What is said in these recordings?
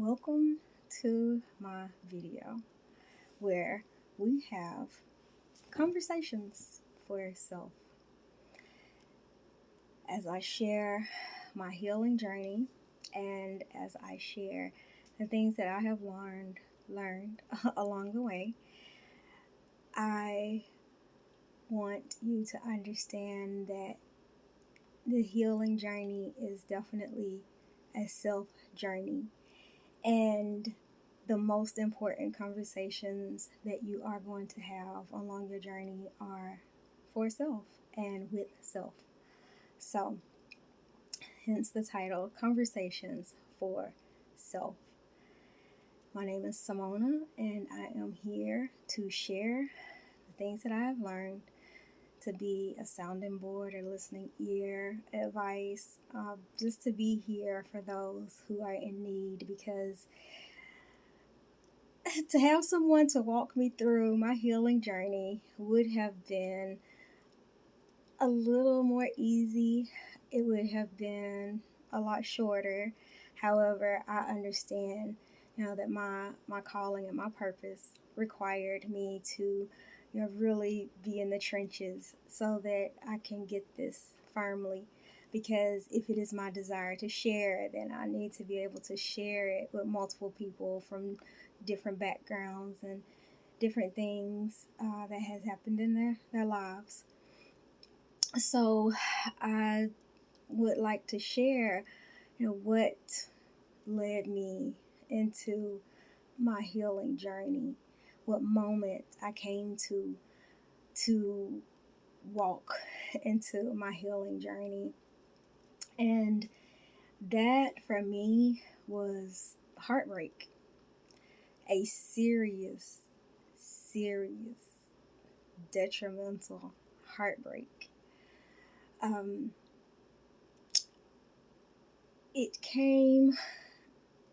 Welcome to my video where we have conversations for yourself as I share my healing journey and as I share the things that I have learned along the way. I want you to understand that the healing journey is definitely a self journey. And the most important conversations that you are going to have along your journey are for self and with self. So, hence the title Conversations for Self. My name is Simona, and I am here to share the things that I have learned, to be a sounding board, a listening ear, advice, just to be here for those who are in need, because to have someone to walk me through my healing journey would have been a little more easy. It would have been a lot shorter. However, I understand, that my calling and my purpose required me to, really be in the trenches so that I can get this firmly. Because if it is my desire to share, then I need to be able to share it with multiple people from different backgrounds and different things that has happened in their lives. So I would like to share, what led me into my healing journey, what moment I came to walk into my healing journey. And that for me was heartbreak, a serious, detrimental heartbreak. Um, it came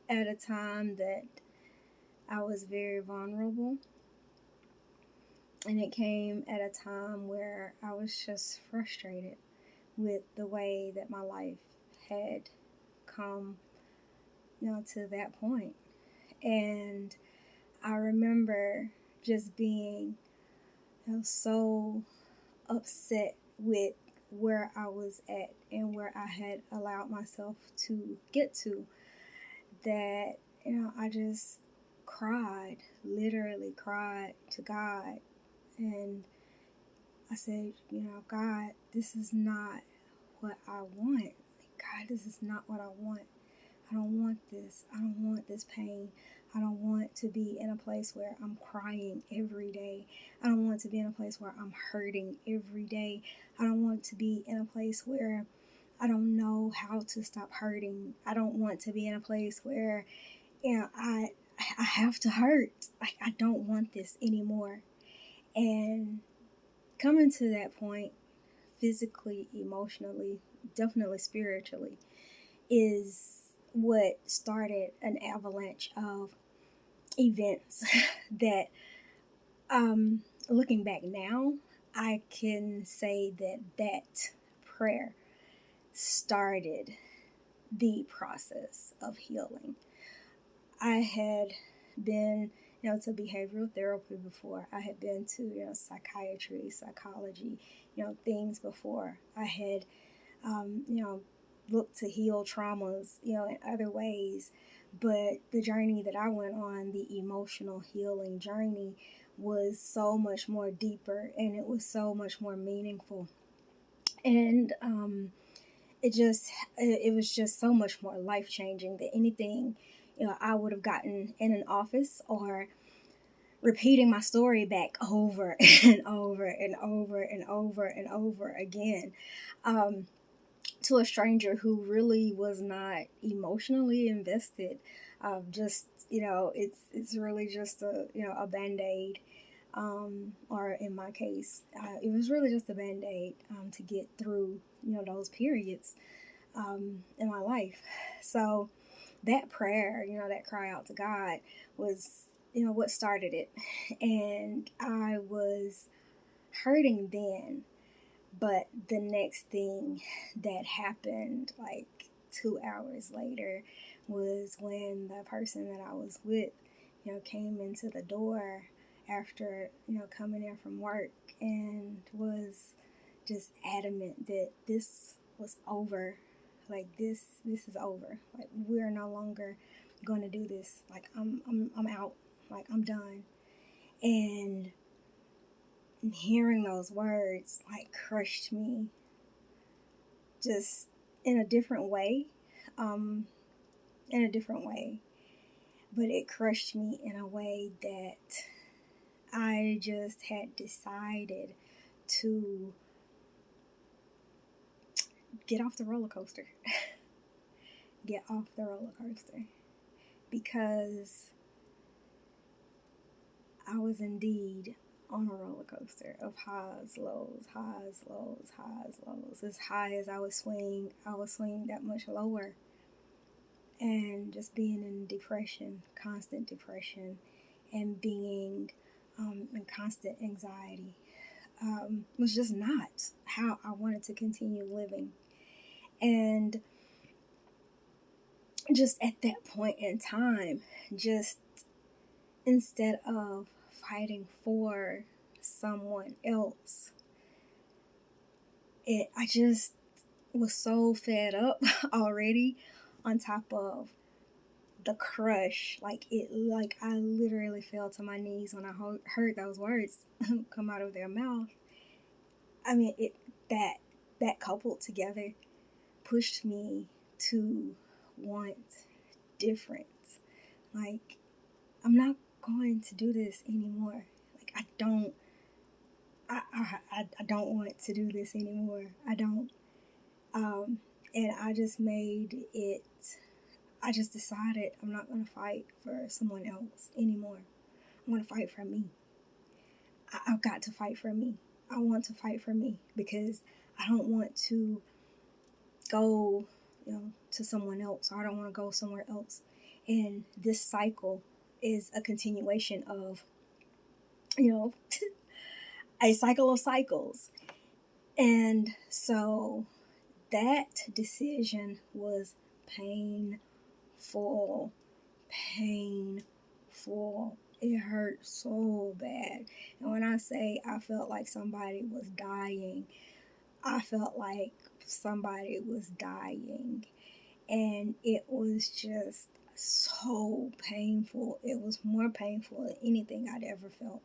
at a time that I was very vulnerable, and it came at a time where I was just frustrated with the way that my life had come, to that point. And I remember just being, so upset with where I was at and where I had allowed myself to get to, that I just cried, literally cried to God. And I said, God, this is not what I want. God, this is not what I want. I don't want this. I don't want this pain. I don't want to be in a place where I'm crying every day. I don't want to be in a place where I'm hurting every day. I don't want to be in a place where I don't know how to stop hurting. I don't want to be in a place where, I have to hurt. Like, I don't want this anymore. And coming to that point, physically, emotionally, definitely spiritually, is what started an avalanche of events that, looking back now, I can say that prayer started the process of healing. I had been, to behavioral therapy before. I had been to, psychiatry, psychology, things before. I had, looked to heal traumas, in other ways. But the journey that I went on, the emotional healing journey, was so much more deeper, and it was so much more meaningful. And it was just so much more life changing than anything, I would have gotten in an office, or repeating my story back over and over and over and over and over again, to a stranger who really was not emotionally invested. Just, it's really just a band-aid. Or in my case, it was really just a band-aid, to get through, those periods, in my life. So that prayer, that cry out to God, was, what started it. And I was hurting then, but the next thing that happened, like, 2 hours later was when the person that I was with, came into the door after, coming in from work, and was just adamant that this was over. Like, this is over. Like, we're no longer going to do this. Like, I'm out. Like, I'm done. And hearing those words, like, crushed me just in a different way. But it crushed me in a way that I just had decided to get off the roller coaster. Get off the roller coaster. Because I was indeed on a roller coaster of highs, lows, highs, lows, highs, lows. As high as I would swing that much lower. And just being in depression, constant depression, and being in constant anxiety was just not how I wanted to continue living. And just at that point in time, just instead of fighting for someone else, I just was so fed up already, on top of the crush. Like I literally fell to my knees when I heard those words come out of their mouth. I mean, that coupled together pushed me to want different. Like, I'm not going to do this anymore. Like, I don't want to do this anymore. I don't. And I just decided I'm not going to fight for someone else anymore. I'm going to fight for me. I've got to fight for me. I want to fight for me, because I don't want to go, to someone else, or I don't want to go somewhere else. And this cycle is a continuation of, a cycle of cycles. And so that decision was painful. It hurt so bad. And when I say I felt like somebody was dying, I felt like somebody was dying. And it was just so painful. It was more painful than anything I'd ever felt.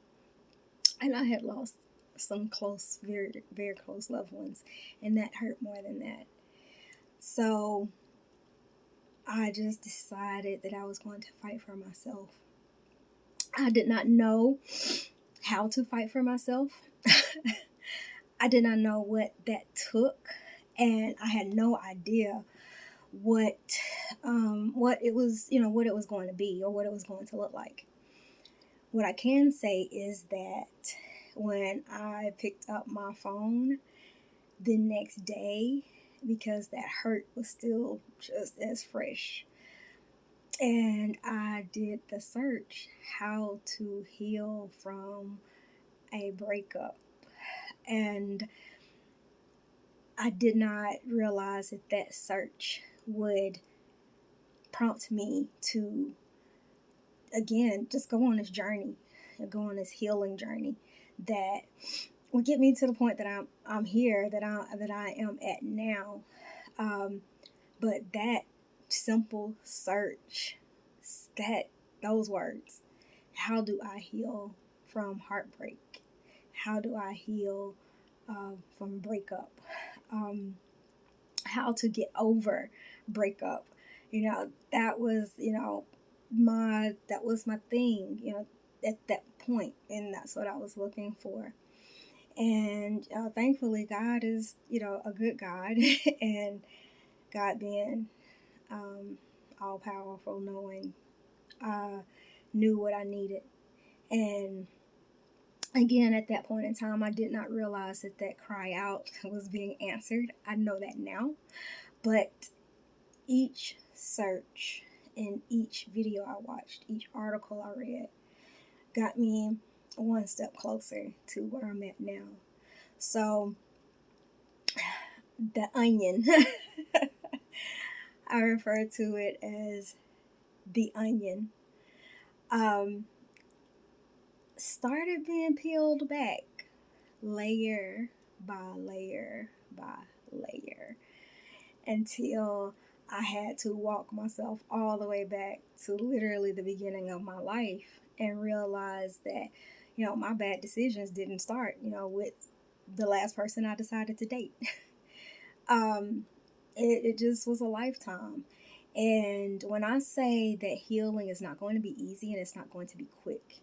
And I had lost some close, very, very close loved ones, and that hurt more than that. So I just decided that I was going to fight for myself. I did not know how to fight for myself. I did not know what that took, and I had no idea what it was, what it was going to be, or what it was going to look like. What I can say is that when I picked up my phone the next day, because that hurt was still just as fresh, and I did the search, how to heal from a breakup. And I did not realize that search would prompt me to, again, just go on this journey, go on this healing journey that will get me to the point that I'm here, that I am at now. But that simple search, those words, how do I heal from heartbreak? How do I heal from breakup? How to get over breakup? That was my thing. At that point, and that's what I was looking for. And thankfully, God is a good God, and God being all powerful, knowing knew what I needed. And again, at that point in time, I did not realize that cry out was being answered. I know that now. But each search and each video I watched, each article I read, got me one step closer to where I'm at now. So, the onion. I refer to it as the onion. Um, Started being peeled back layer by layer by layer until I had to walk myself all the way back to literally the beginning of my life and realize that, my bad decisions didn't start, with the last person I decided to date. um, it just was a lifetime. And when I say that healing is not going to be easy and it's not going to be quick,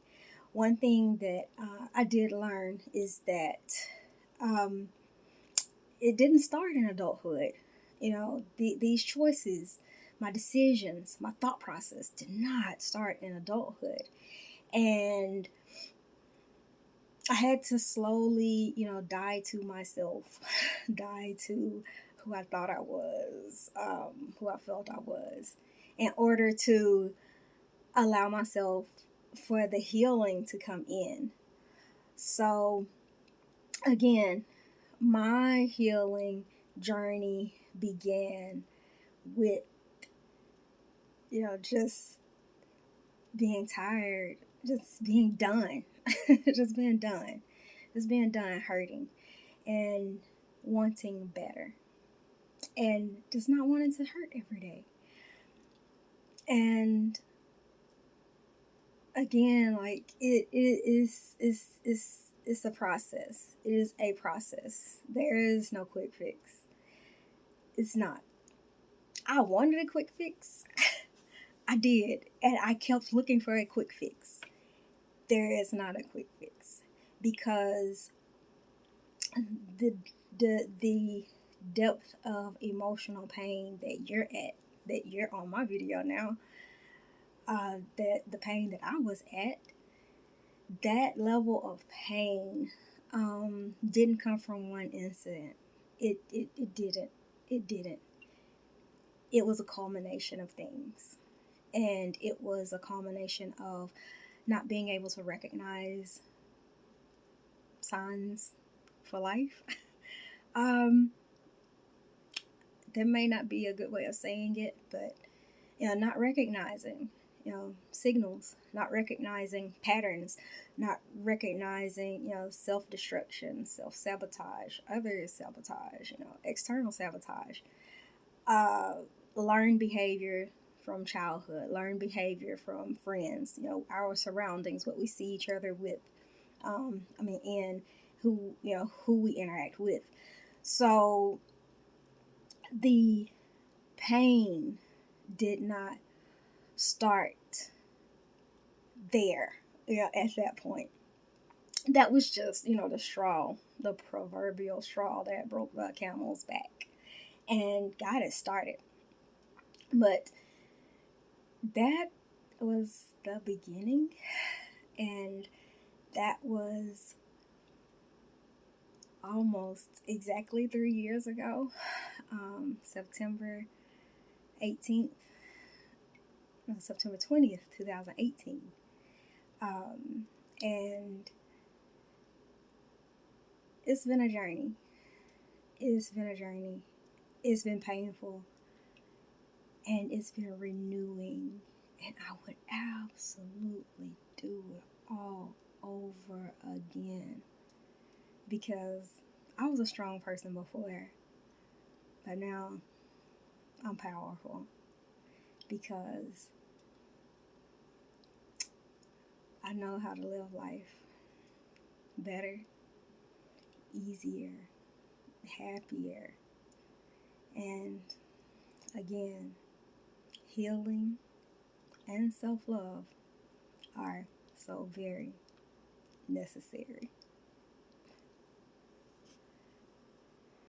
one thing that I did learn is that um, it didn't start in adulthood. These choices, my decisions, my thought process did not start in adulthood. And I had to slowly, die to myself, die to who I thought I was, who I felt I was, in order to allow myself for the healing to come in. So, again, my healing journey began with, just being tired, just being done, just being done, just being done hurting and wanting better and just not wanting to hurt every day. And again, like it's a process. It is a process. There is no quick fix. It's not. I wanted a quick fix. I did, and I kept looking for a quick fix. There is not a quick fix because the the depth of emotional pain that you're on my video now, that the pain that I was at, that level of pain didn't come from one incident. It didn't. It didn't. It was a culmination of things. And it was a culmination of not being able to recognize signs for life. um, that may not be a good way of saying it, but not recognizing, signals, not recognizing patterns, not recognizing, self-destruction, self-sabotage, other sabotage, external sabotage, uh, learned behavior from childhood, learned behavior from friends, our surroundings, what we see each other with, and who we interact with. So the pain did not start there, at that point. That was just, the straw, the proverbial straw that broke the camel's back and got it started. But that was the beginning, and that was almost exactly 3 years ago, September 18th, no, September 20th, 2018. And it's been a journey. It's been a journey. It's been painful. And it's been renewing. And I would absolutely do it all over again. Because I was a strong person before. But now I'm powerful. Because I know how to live life better, easier, happier. And again, healing and self-love are so very necessary.